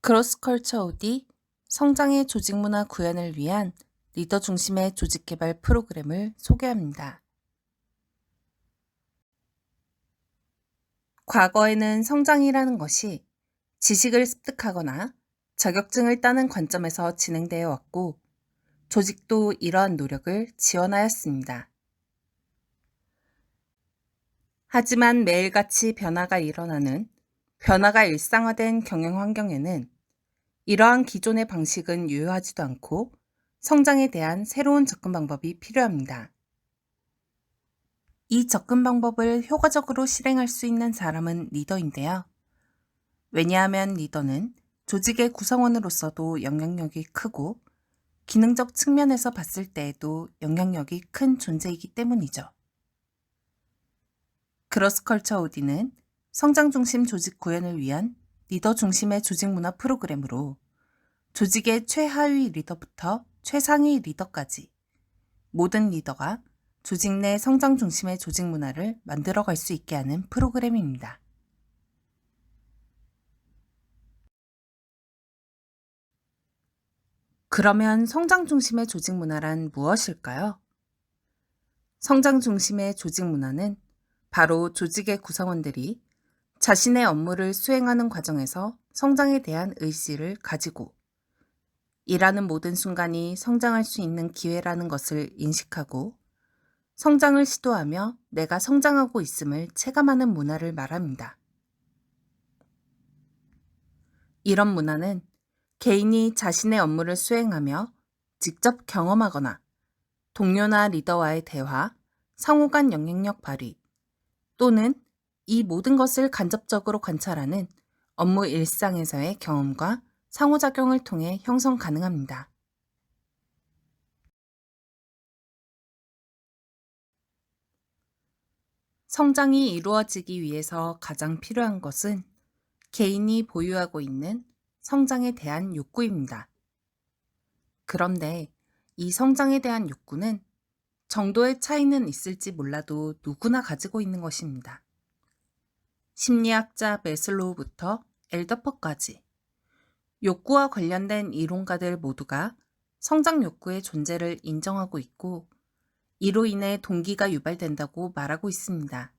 크로스컬처 OD 성장의 조직 문화 구현을 위한 리더 중심의 조직 개발 프로그램을 소개합니다. 과거에는 성장이라는 것이 지식을 습득하거나 자격증을 따는 관점에서 진행되어 왔고, 조직도 이러한 노력을 지원하였습니다. 하지만 매일같이 변화가 일상화된 경영 환경에는 이러한 기존의 방식은 유효하지도 않고 성장에 대한 새로운 접근 방법이 필요합니다. 이 접근 방법을 효과적으로 실행할 수 있는 사람은 리더인데요. 왜냐하면 리더는 조직의 구성원으로서도 영향력이 크고 기능적 측면에서 봤을 때에도 영향력이 큰 존재이기 때문이죠. 크로스컬처 OD는 성장 중심 조직 구현을 위한 리더 중심의 조직 문화 프로그램으로 조직의 최하위 리더부터 최상위 리더까지 모든 리더가 조직 내 성장 중심의 조직 문화를 만들어갈 수 있게 하는 프로그램입니다. 그러면 성장 중심의 조직 문화란 무엇일까요? 성장 중심의 조직 문화는 바로 조직의 구성원들이 자신의 업무를 수행하는 과정에서 성장에 대한 의지를 가지고 일하는 모든 순간이 성장할 수 있는 기회라는 것을 인식하고 성장을 시도하며 내가 성장하고 있음을 체감하는 문화를 말합니다. 이런 문화는 개인이 자신의 업무를 수행하며 직접 경험하거나 동료나 리더와의 대화, 상호 간 영향력 발휘, 또는 이 모든 것을 간접적으로 관찰하는 업무 일상에서의 경험과 상호작용을 통해 형성 가능합니다. 성장이 이루어지기 위해서 가장 필요한 것은 개인이 보유하고 있는 성장에 대한 욕구입니다. 그런데 이 성장에 대한 욕구는 정도의 차이는 있을지 몰라도 누구나 가지고 있는 것입니다. 심리학자 메슬로우부터 엘더퍼까지 욕구와 관련된 이론가들 모두가 성장 욕구의 존재를 인정하고 있고 이로 인해 동기가 유발된다고 말하고 있습니다.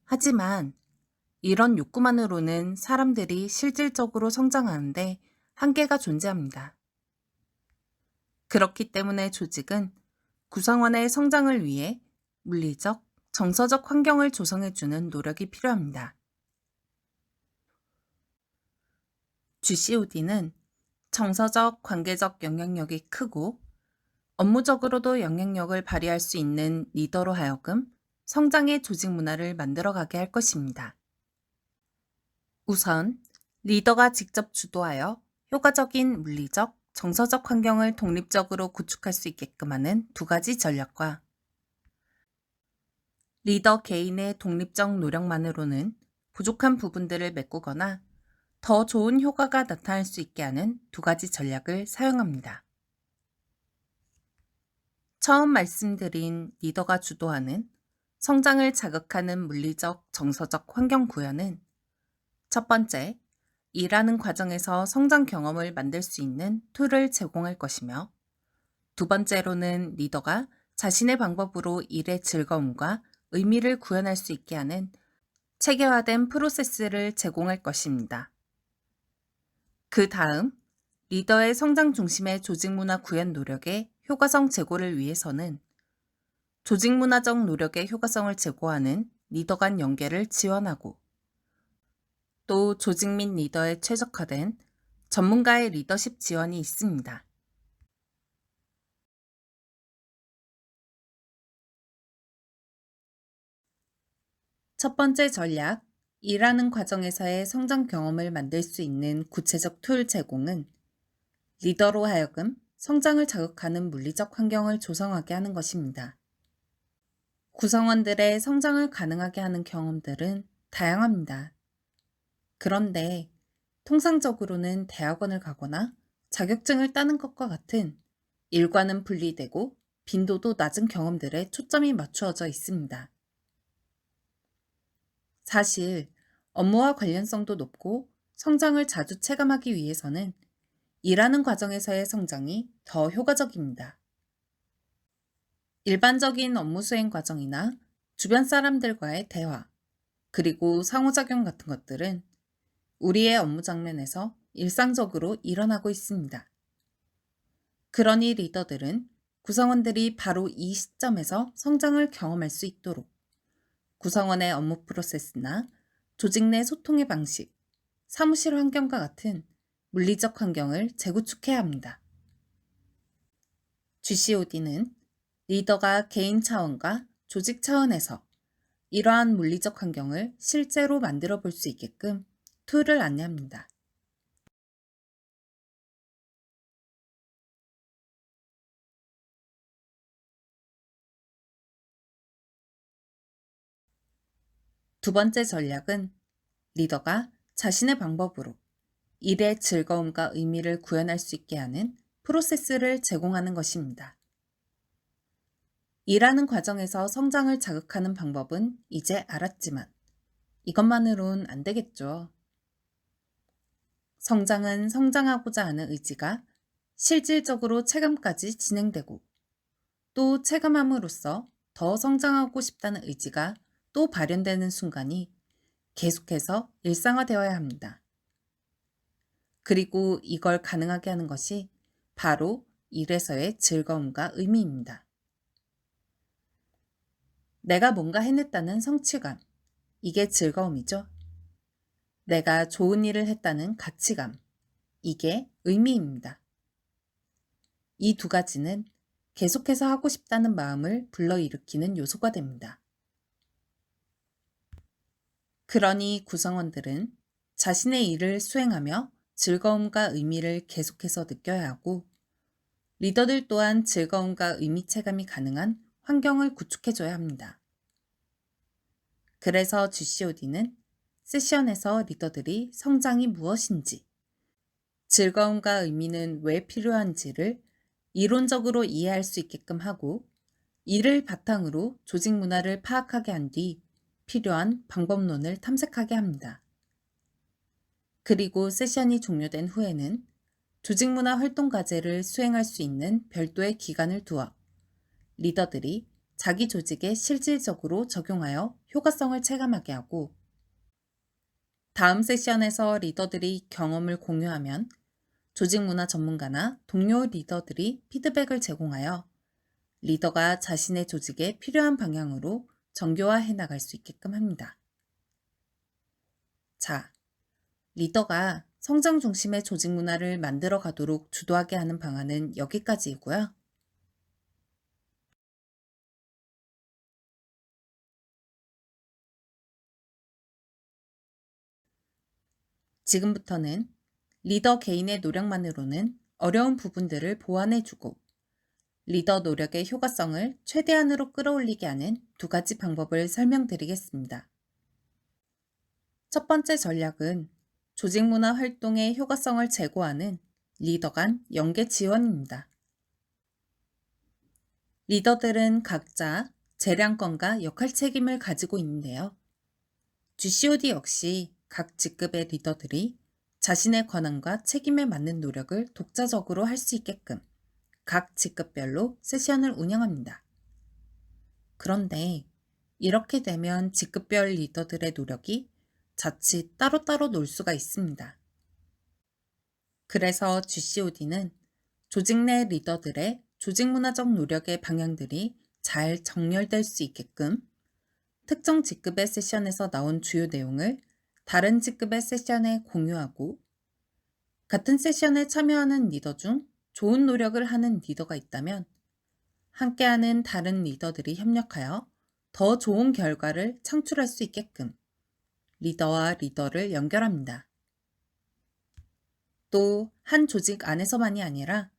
하지만 이런 욕구만으로는 사람들이 실질적으로 성장하는데 한계가 존재합니다. 그렇기 때문에 조직은 구성원의 성장을 위해 물리적, 정서적 환경을 조성해주는 노력이 필요합니다. GCOD는 정서적, 관계적 영향력이 크고 업무적으로도 영향력을 발휘할 수 있는 리더로 하여금 성장의 조직 문화를 만들어가게 할 것입니다. 우선 리더가 직접 주도하여 효과적인 물리적, 정서적 환경을 독립적으로 구축할 수 있게끔 하는 두 가지 전략과 리더 개인의 독립적 노력만으로는 부족한 부분들을 메꾸거나 더 좋은 효과가 나타날 수 있게 하는 두 가지 전략을 사용합니다. 처음 말씀드린 리더가 주도하는 성장을 자극하는 물리적, 정서적 환경 구현은 첫 번째, 일하는 과정에서 성장 경험을 만들 수 있는 툴을 제공할 것이며 두 번째로는 리더가 자신의 방법으로 일의 즐거움과 의미를 구현할 수 있게 하는 체계화된 프로세스를 제공할 것입니다. 그 다음, 리더의 성장 중심의 조직 문화 구현 노력의 효과성 제고를 위해서는 조직 문화적 노력의 효과성을 제고하는 리더 간 연계를 지원하고 또 조직 및 리더에 최적화된 전문가의 리더십 지원이 있습니다. 첫 번째 전략, 일하는 과정에서의 성장 경험을 만들 수 있는 구체적 툴 제공은 리더로 하여금 성장을 자극하는 물리적 환경을 조성하게 하는 것입니다. 구성원들의 성장을 가능하게 하는 경험들은 다양합니다. 그런데 통상적으로는 대학원을 가거나 자격증을 따는 것과 같은 일과는 분리되고 빈도도 낮은 경험들에 초점이 맞추어져 있습니다. 사실 업무와 관련성도 높고 성장을 자주 체감하기 위해서는 일하는 과정에서의 성장이 더 효과적입니다. 일반적인 업무 수행 과정이나 주변 사람들과의 대화, 그리고 상호작용 같은 것들은 우리의 업무 장면에서 일상적으로 일어나고 있습니다. 그러니 리더들은 구성원들이 바로 이 시점에서 성장을 경험할 수 있도록 구성원의 업무 프로세스나 조직 내 소통의 방식, 사무실 환경과 같은 물리적 환경을 재구축해야 합니다. GCOD는 리더가 개인 차원과 조직 차원에서 이러한 물리적 환경을 실제로 만들어 볼 수 있게끔 툴을 안내합니다. 두 번째 전략은 리더가 자신의 방법으로 일의 즐거움과 의미를 구현할 수 있게 하는 프로세스를 제공하는 것입니다. 일하는 과정에서 성장을 자극하는 방법은 이제 알았지만 이것만으론 안 되겠죠. 성장은 성장하고자 하는 의지가 실질적으로 체감까지 진행되고 또 체감함으로써 더 성장하고 싶다는 의지가 또 발현되는 순간이 계속해서 일상화되어야 합니다. 그리고 이걸 가능하게 하는 것이 바로 일에서의 즐거움과 의미입니다. 내가 뭔가 해냈다는 성취감, 이게 즐거움이죠. 내가 좋은 일을 했다는 가치감, 이게 의미입니다. 이 두 가지는 계속해서 하고 싶다는 마음을 불러일으키는 요소가 됩니다. 그러니 구성원들은 자신의 일을 수행하며 즐거움과 의미를 계속해서 느껴야 하고 리더들 또한 즐거움과 의미 체감이 가능한 환경을 구축해줘야 합니다. 그래서 GCOD는 세션에서 리더들이 성장이 무엇인지, 즐거움과 의미는 왜 필요한지를 이론적으로 이해할 수 있게끔 하고 이를 바탕으로 조직 문화를 파악하게 한 뒤 필요한 방법론을 탐색하게 합니다. 그리고 세션이 종료된 후에는 조직 문화 활동 과제를 수행할 수 있는 별도의 기간을 두어 리더들이 자기 조직에 실질적으로 적용하여 효과성을 체감하게 하고 다음 세션에서 리더들이 경험을 공유하면 조직 문화 전문가나 동료 리더들이 피드백을 제공하여 리더가 자신의 조직에 필요한 방향으로 정교화해 나갈 수 있게끔 합니다. 자, 리더가 성장 중심의 조직 문화를 만들어 가도록 주도하게 하는 방안은 여기까지이고요. 지금부터는 리더 개인의 노력만으로는 어려운 부분들을 보완해주고 리더 노력의 효과성을 최대한으로 끌어올리게 하는 두 가지 방법을 설명드리겠습니다. 첫 번째 전략은 조직 문화 활동의 효과성을 제고하는 리더 간 연계 지원입니다. 리더들은 각자 재량권과 역할 책임을 가지고 있는데요. GCOD 역시 각 직급의 리더들이 자신의 권한과 책임에 맞는 노력을 독자적으로 할 수 있게끔 각 직급별로 세션을 운영합니다. 그런데 이렇게 되면 직급별 리더들의 노력이 자칫 따로따로 놀 수가 있습니다. 그래서 GCOD는 조직 내 리더들의 조직 문화적 노력의 방향들이 잘 정렬될 수 있게끔 특정 직급의 세션에서 나온 주요 내용을 다른 직급의 세션에 공유하고 같은 세션에 참여하는 리더 중 좋은 노력을 하는 리더가 있다면 함께하는 다른 리더들이 협력하여 더 좋은 결과를 창출할 수 있게끔 리더와 리더를 연결합니다. 또 한 조직 안에서만이 아니라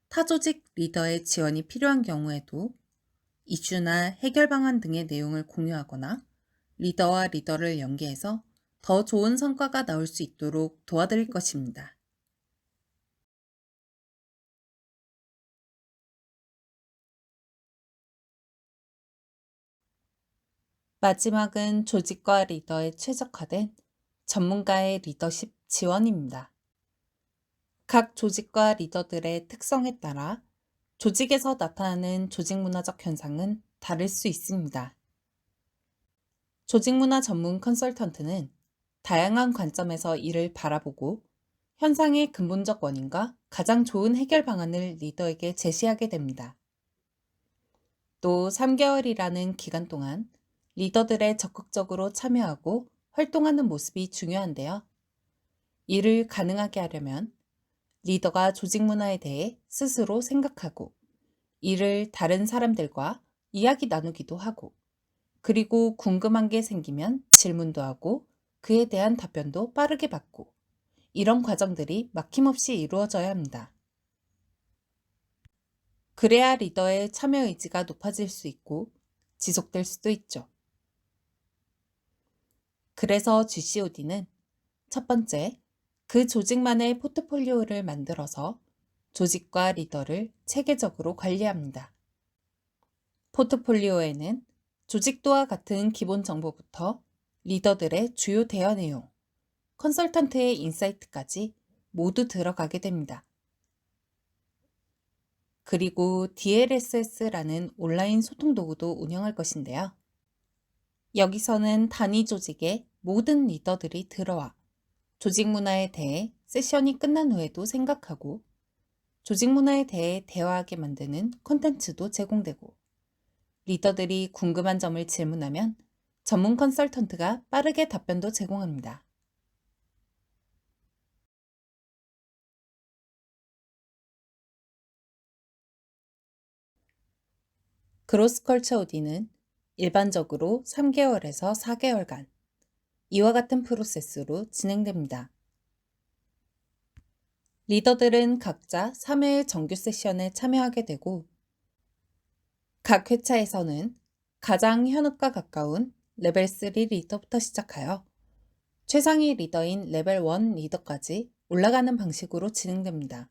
타 조직 리더의 지원이 필요한 경우에도 이슈나 해결 방안 등의 내용을 공유하거나 리더와 리더를 연계해서 더 좋은 성과가 나올 수 있도록 도와드릴 것입니다. 마지막은 조직과 리더에 최적화된 전문가의 리더십 지원입니다. 각 조직과 리더들의 특성에 따라 조직에서 나타나는 조직 문화적 현상은 다를 수 있습니다. 조직 문화 전문 컨설턴트는 다양한 관점에서 이를 바라보고 현상의 근본적 원인과 가장 좋은 해결 방안을 리더에게 제시하게 됩니다. 또 3개월이라는 기간 동안 리더들의 적극적으로 참여하고 활동하는 모습이 중요한데요. 이를 가능하게 하려면 리더가 조직 문화에 대해 스스로 생각하고 이를 다른 사람들과 이야기 나누기도 하고 그리고 궁금한 게 생기면 질문도 하고 그에 대한 답변도 빠르게 받고 이런 과정들이 막힘없이 이루어져야 합니다. 그래야 리더의 참여 의지가 높아질 수 있고 지속될 수도 있죠. 그래서 GCOD는 첫 번째, 그 조직만의 포트폴리오를 만들어서 조직과 리더를 체계적으로 관리합니다. 포트폴리오에는 조직도와 같은 기본 정보부터 리더들의 주요 대화 내용, 컨설턴트의 인사이트까지 모두 들어가게 됩니다. 그리고 DLSS라는 온라인 소통 도구도 운영할 것인데요. 여기서는 단위 조직의 모든 리더들이 들어와 조직 문화에 대해 세션이 끝난 후에도 생각하고 조직 문화에 대해 대화하게 만드는 콘텐츠도 제공되고 리더들이 궁금한 점을 질문하면 전문 컨설턴트가 빠르게 답변도 제공합니다. 그로스컬처 오디는 일반적으로 3개월에서 4개월간 이와 같은 프로세스로 진행됩니다. 리더들은 각자 3회의 정규 세션에 참여하게 되고 각 회차에서는 가장 현업과 가까운 레벨 3 리더부터 시작하여 최상위 리더인 레벨 1 리더까지 올라가는 방식으로 진행됩니다.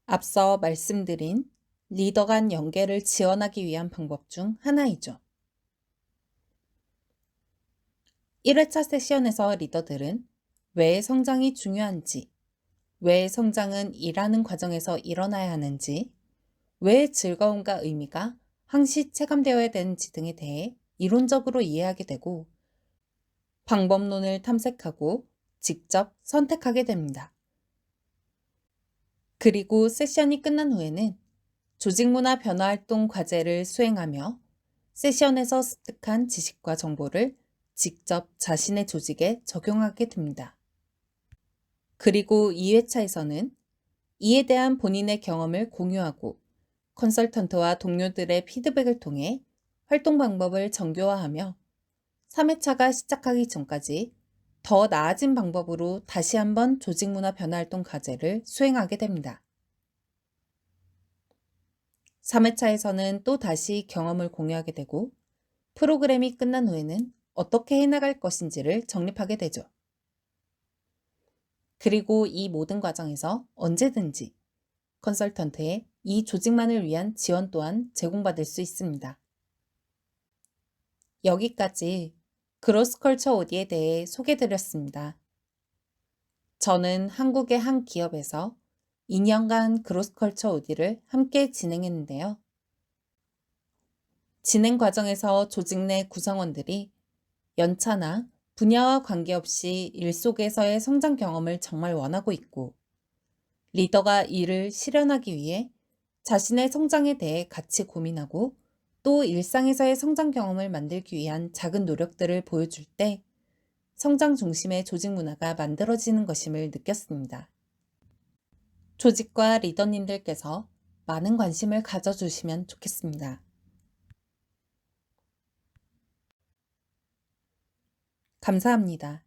앞서 말씀드린 리더 간 연계를 지원하기 위한 방법 중 하나이죠. 1회차 세션에서 리더들은 왜 성장이 중요한지, 왜 성장은 일하는 과정에서 일어나야 하는지, 왜 즐거움과 의미가 항시 체감되어야 되는지 등에 대해 이론적으로 이해하게 되고 방법론을 탐색하고 직접 선택하게 됩니다. 그리고 세션이 끝난 후에는 조직문화 변화 활동 과제를 수행하며 세션에서 습득한 지식과 정보를 직접 자신의 조직에 적용하게 됩니다. 그리고 2회차에서는 이에 대한 본인의 경험을 공유하고 컨설턴트와 동료들의 피드백을 통해 활동 방법을 정교화하며 3회차가 시작하기 전까지 더 나아진 방법으로 다시 한번 조직문화 변화 활동 과제를 수행하게 됩니다. 3회차에서는 또 다시 경험을 공유하게 되고 프로그램이 끝난 후에는 어떻게 해나갈 것인지를 정립하게 되죠. 그리고 이 모든 과정에서 언제든지 컨설턴트의 이 조직만을 위한 지원 또한 제공받을 수 있습니다. 여기까지 그로스컬처 오디에 대해 소개드렸습니다. 저는 한국의 한 기업에서 2년간 그로스컬처 오디를 함께 진행했는데요. 진행 과정에서 조직 내 구성원들이 연차나 분야와 관계없이 일 속에서의 성장 경험을 정말 원하고 있고 리더가 이를 실현하기 위해 자신의 성장에 대해 같이 고민하고 또 일상에서의 성장 경험을 만들기 위한 작은 노력들을 보여줄 때 성장 중심의 조직 문화가 만들어지는 것임을 느꼈습니다. 조직과 리더님들께서 많은 관심을 가져주시면 좋겠습니다. 감사합니다.